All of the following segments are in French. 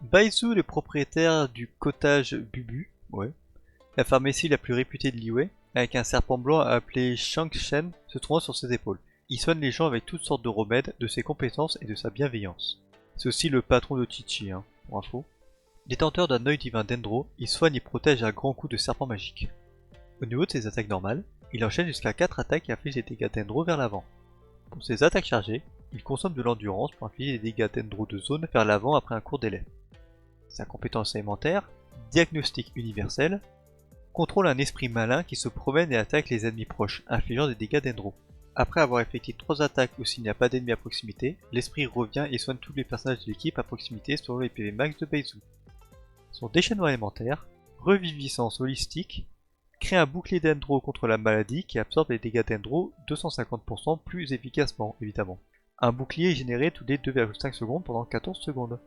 Baizu, le propriétaire du cottage Bubu, ouais, la pharmacie la plus réputée de Liyue, avec un serpent blanc appelé Shangshen se trouvant sur ses épaules. Il soigne les gens avec toutes sortes de remèdes, de ses compétences et de sa bienveillance. C'est aussi le patron de Chichi, pour info. Détenteur d'un œil divin Dendro, il soigne et protège à grands coups de serpent magique. Au niveau de ses attaques normales, il enchaîne jusqu'à 4 attaques et inflige des dégâts Dendro vers l'avant. Pour ses attaques chargées, il consomme de l'endurance pour infliger des dégâts Dendro de zone vers l'avant après un court délai. Sa compétence élémentaire, diagnostic universel, contrôle un esprit malin qui se promène et attaque les ennemis proches, infligeant des dégâts Dendro. Après avoir effectué 3 attaques ou s'il n'y a pas d'ennemis à proximité, l'esprit revient et soigne tous les personnages de l'équipe à proximité selon les PV max de Baizu. Son déchaînement élémentaire, reviviscence holistique, crée un bouclier Dendro contre la maladie qui absorbe les dégâts Dendro 250% plus efficacement, évidemment. Un bouclier est généré tous les 2,5 secondes pendant 14 secondes.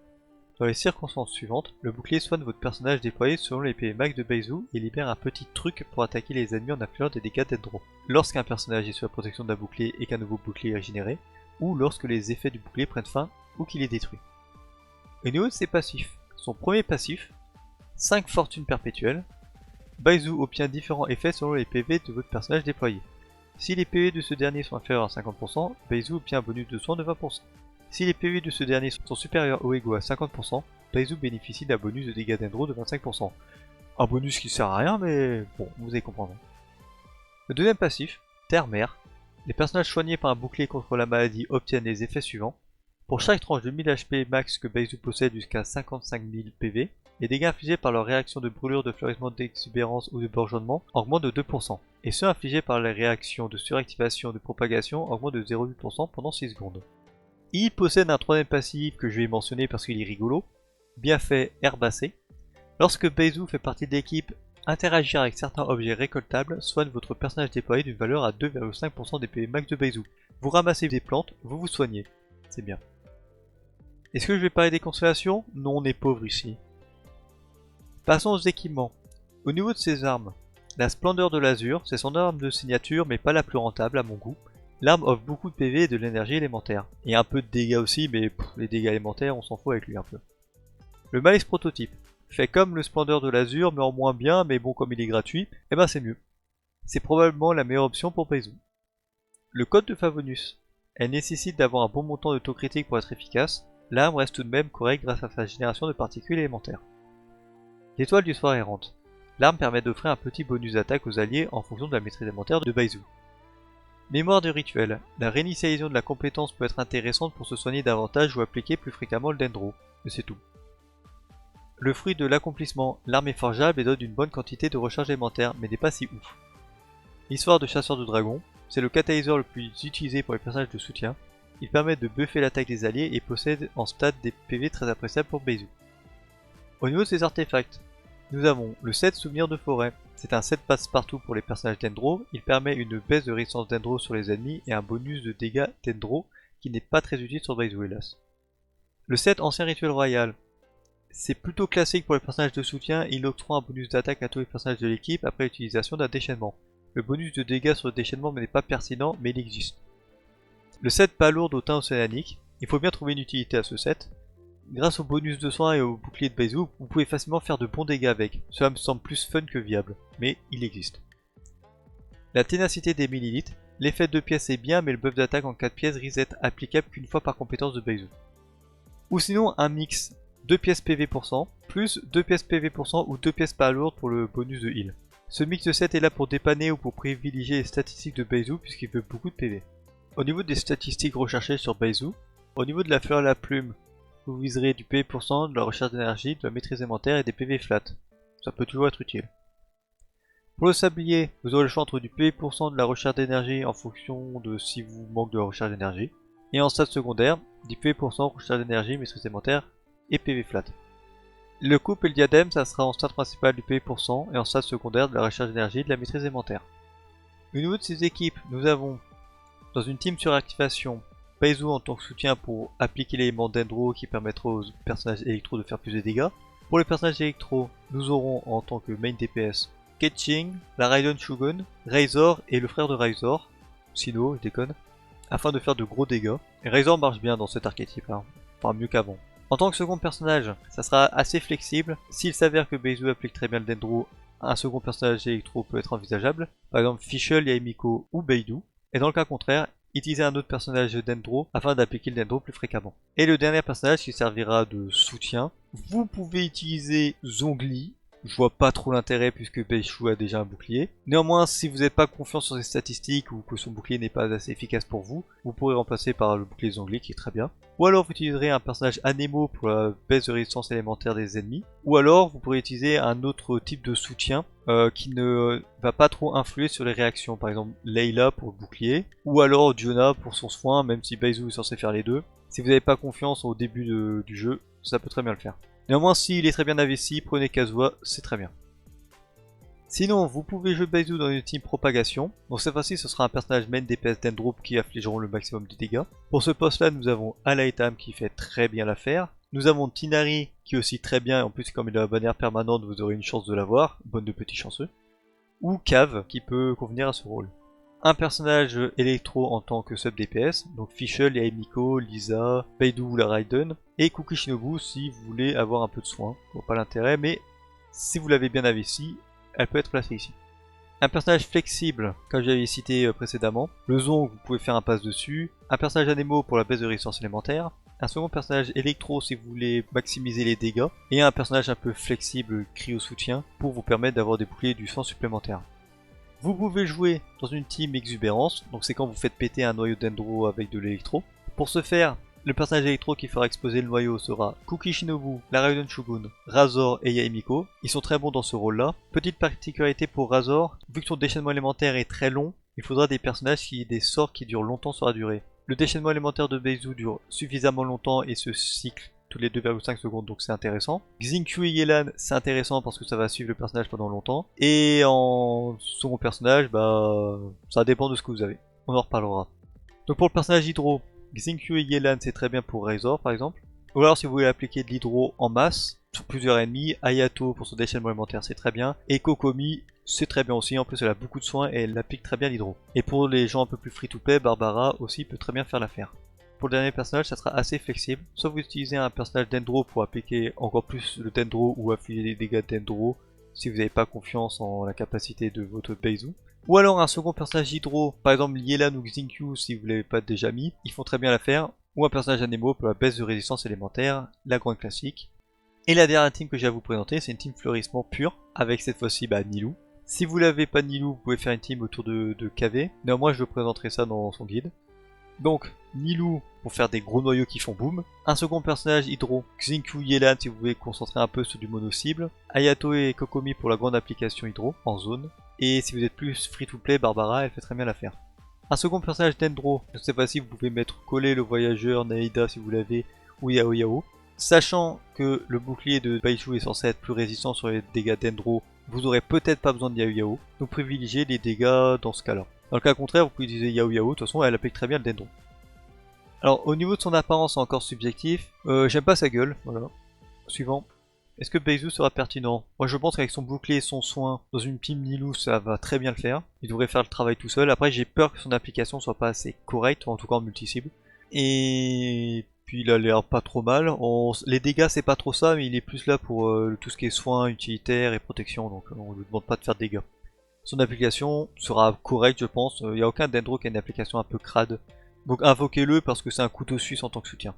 Dans les circonstances suivantes, le bouclier soigne votre personnage déployé selon les PV max de Baizu et libère un petit truc pour attaquer les ennemis en infligeant des dégâts Dendro. Lorsqu'un personnage est sous la protection d'un bouclier et qu'un nouveau bouclier est généré, ou lorsque les effets du bouclier prennent fin ou qu'il est détruit. Au niveau de ses passifs, son premier passif, 5 fortunes perpétuelles, Baizu obtient différents effets selon les PV de votre personnage déployé. Si les PV de ce dernier sont inférieurs à 50%, Baizu obtient un bonus de soin de 20%. Si les PV de ce dernier sont supérieurs ou égaux à 50%, Baizu bénéficie d'un bonus de dégâts Dendro de 25%. Un bonus qui sert à rien, mais bon, vous allez comprendre. Le deuxième passif, Terre-Mère. Les personnages soignés par un bouclier contre la maladie obtiennent les effets suivants. Pour chaque tranche de 1000 HP max que Baizu possède jusqu'à 55 000 PV, les dégâts infligés par leur réaction de brûlure, de fleurissement, d'exubérance ou de bourgeonnement augmentent de 2%, et ceux infligés par les réactions de suractivation ou de propagation augmentent de 0,8% pendant 6 secondes. Il possède un troisième passif que je vais mentionner parce qu'il est rigolo, Bienfait Herbacé. Lorsque Baizu fait partie de l'équipe, interagir avec certains objets récoltables soigne votre personnage déployé d'une valeur à 2,5% des PV max de Baizu. Vous ramassez des plantes, vous vous soignez. C'est bien. Est-ce que je vais parler des consolations? Non, on est pauvre ici. Passons aux équipements. Au niveau de ses armes, la Splendeur de l'Azur, c'est son arme de signature mais pas la plus rentable à mon goût. L'arme offre beaucoup de PV et de l'énergie élémentaire. Et un peu de dégâts aussi, mais les dégâts élémentaires on s'en fout avec lui un peu. Le Malice prototype, fait comme le Splendeur de l'Azur mais en moins bien, mais bon comme il est gratuit, eh ben c'est mieux. C'est probablement la meilleure option pour Baizu. Le code de Favonius, elle nécessite d'avoir un bon montant de taux critique pour être efficace, l'arme reste tout de même correcte grâce à sa génération de particules élémentaires. L'étoile du soir errante. L'arme permet d'offrir un petit bonus d'attaque aux alliés en fonction de la maîtrise élémentaire de Baizu. Mémoire de rituel. La réinitialisation de la compétence peut être intéressante pour se soigner davantage ou appliquer plus fréquemment le Dendro, mais c'est tout. Le fruit de l'accomplissement. L'arme est forgeable et donne une bonne quantité de recharge élémentaire, mais n'est pas si ouf. L'histoire de chasseur de dragons. C'est le catalyseur le plus utilisé pour les personnages de soutien. Il permet de buffer l'attaque des alliés et possède en stat des PV très appréciables pour Baizu. Au niveau de ses artefacts, nous avons le set Souvenir de Forêt. C'est un set passe-partout pour les personnages Dendro. Il permet une baisse de résistance Dendro sur les ennemis et un bonus de dégâts Dendro qui n'est pas très utile sur Baizu hélas. Le set Ancien Rituel Royal. C'est plutôt classique pour les personnages de soutien, il octroie un bonus d'attaque à tous les personnages de l'équipe après l'utilisation d'un déchaînement. Le bonus de dégâts sur le déchaînement n'est pas pertinent, mais il existe. Le set Palourde au teint océanique. Il faut bien trouver une utilité à ce set. Grâce au bonus de soins et au bouclier de Baizu, vous pouvez facilement faire de bons dégâts avec. Cela me semble plus fun que viable, mais il existe. La ténacité des millilitres. L'effet de 2 pièces est bien, mais le buff d'attaque en 4 pièces risque d'être applicable qu'une fois par compétence de Baizu. Ou sinon un mix 2 pièces PV pour 100, plus 2 pièces PV pour 100 ou 2 pièces palourdes pour le bonus de heal. Ce mix de 7 est là pour dépanner ou pour privilégier les statistiques de Baizu puisqu'il veut beaucoup de PV. Au niveau des statistiques recherchées sur Baizu, au niveau de la fleur à la plume, vous viserez du PV%, de la recherche d'énergie, de la maîtrise élémentaire et des PV flat. Ça peut toujours être utile. Pour le sablier, vous aurez le choix entre du PV%, de la recherche d'énergie en fonction de si vous manquez de la recherche d'énergie. Et en stade secondaire, du PV%, recherche d'énergie, maîtrise élémentaire et PV flat. Le coupe et le diadème, ça sera en stade principal du PV% et en stade secondaire de la recherche d'énergie et de la maîtrise élémentaire. Au niveau de ces équipes, nous avons dans une team suractivation, Baizu en tant que soutien pour appliquer l'élément Dendro qui permettra aux personnages électro de faire plus de dégâts. Pour les personnages électro, nous aurons en tant que main DPS Keqing, la Raiden Shogun, Razor et le frère de Razor, Sino, je déconne, afin de faire de gros dégâts. Et Razor marche bien dans cet archétype, enfin mieux qu'avant. En tant que second personnage, ça sera assez flexible. S'il s'avère que Beizu applique très bien le Dendro, un second personnage électro peut être envisageable. Par exemple Fischl, Yaemiko ou Beidou. Et dans le cas contraire, utiliser un autre personnage Dendro afin d'appliquer le Dendro plus fréquemment. Et le dernier personnage qui servira de soutien, vous pouvez utiliser Zhongli. Je vois pas trop l'intérêt puisque Beidou a déjà un bouclier. Néanmoins, si vous n'êtes pas confiant sur ses statistiques ou que son bouclier n'est pas assez efficace pour vous, vous pourrez remplacer par le bouclier Zhongli qui est très bien. Ou alors vous utiliserez un personnage Anemo pour la baisse de résistance élémentaire des ennemis. Ou alors vous pourrez utiliser un autre type de soutien qui ne va pas trop influer sur les réactions. Par exemple Layla pour le bouclier. Ou alors Diona pour son soin, même si Beizu est censé faire les deux. Si vous n'avez pas confiance au début du jeu, ça peut très bien le faire. Néanmoins, s'il est très bien investi, prenez Kazuha, c'est très bien. Sinon, vous pouvez jouer Beizu dans une team propagation. Donc cette fois-ci, ce sera un personnage main DPS Dendro qui affligeront le maximum de dégâts. Pour ce poste-là, nous avons Alaitam qui fait très bien l'affaire. Nous avons Tinari qui est aussi très bien, en plus comme il a la bannière permanente, vous aurez une chance de l'avoir, bonne de petit chanceux. Ou Cave qui peut convenir à ce rôle. Un personnage électro en tant que sub DPS, donc Fischl, Yaemiko, Lisa, Beidou ou la Raiden, et Kuki Shinobu si vous voulez avoir un peu de soin. Bon, pas l'intérêt, mais si vous l'avez bien investi, elle peut être placée ici. Un personnage flexible, comme j'avais cité précédemment, le Zong, vous pouvez faire un pass dessus, un personnage Anemo pour la baisse de résistance élémentaire, un second personnage électro si vous voulez maximiser les dégâts, et un personnage un peu flexible, cryo soutien, pour vous permettre d'avoir des boucliers du sang supplémentaires. Vous pouvez jouer dans une team exubérance, donc c'est quand vous faites péter un noyau Dendro avec de l'électro. Pour ce faire, le personnage électro qui fera exploser le noyau sera Kuki Shinobu, la Raiden Shogun, Razor et Yaemiko. Ils sont très bons dans ce rôle-là. Petite particularité pour Razor, vu que son déchaînement élémentaire est très long, il faudra des personnages qui aient des sorts qui durent longtemps sur la durée. Le déchaînement élémentaire de Beizu dure suffisamment longtemps et se cycle tous les 2,5 secondes, donc c'est intéressant. Xingqiu et Yelan, c'est intéressant parce que ça va suivre le personnage pendant longtemps. Et en second personnage, bah ça dépend de ce que vous avez. On en reparlera. Donc pour le personnage Hydro, Xingqiu et Yelan c'est très bien pour Razor par exemple. Ou alors si vous voulez appliquer de l'Hydro en masse, sur plusieurs ennemis, Ayato pour son déchaînement élémentaire c'est très bien. Et Kokomi c'est très bien aussi, en plus elle a beaucoup de soins et elle applique très bien l'Hydro. Et pour les gens un peu plus free-to-play, Barbara aussi peut très bien faire l'affaire. Pour le dernier personnage, ça sera assez flexible. Soit vous utilisez un personnage Dendro pour appliquer encore plus le Dendro ou affliger des dégâts de Dendro si vous n'avez pas confiance en la capacité de votre Beizu. Ou alors un second personnage Hydro, par exemple Yelan ou Xingqiu si vous ne l'avez pas déjà mis, ils font très bien l'affaire. Ou un personnage Anemo pour la baisse de résistance élémentaire, la grande classique. Et la dernière team que j'ai à vous présenter, c'est une team fleurissement pure, avec cette fois-ci Nilou. Si vous l'avez pas Nilou, vous pouvez faire une team autour de KV. Néanmoins, je vous présenterai ça dans son guide. Donc, Nilou pour faire des gros noyaux qui font boum. Un second personnage Hydro, Xingqiu Yelan si vous voulez concentrer un peu sur du mono-cible. Ayato et Kokomi pour la grande application Hydro en zone. Et si vous êtes plus free-to-play, Barbara, elle fait très bien l'affaire. Un second personnage Dendro, cette fois-ci vous pouvez mettre Collé le voyageur, Naïda si vous l'avez, ou Yao Yao. Sachant que le bouclier de Beizu est censé être plus résistant sur les dégâts Dendro, vous aurez peut-être pas besoin de Yao Yao, donc privilégiez les dégâts dans ce cas-là. Dans le cas contraire, vous pouvez utiliser Yao Yao, de toute façon elle applique très bien le Dendro. Alors au niveau de son apparence, c'est encore subjectif, j'aime pas sa gueule, voilà. Suivant. Est-ce que Beizu sera pertinent? Moi je pense qu'avec son bouclier et son soin, dans une team Nilou, ça va très bien le faire. Il devrait faire le travail tout seul. Après j'ai peur que son application soit pas assez correcte, en tout cas en multi-cible. Et puis il a l'air pas trop mal. Les dégâts c'est pas trop ça, mais il est plus là pour tout ce qui est soins, utilitaire et protection, donc on lui demande pas de faire de dégâts. Son application sera correcte je pense, il n'y a aucun Dendro qui a une application un peu crade. Donc invoquez-le parce que c'est un couteau suisse en tant que soutien.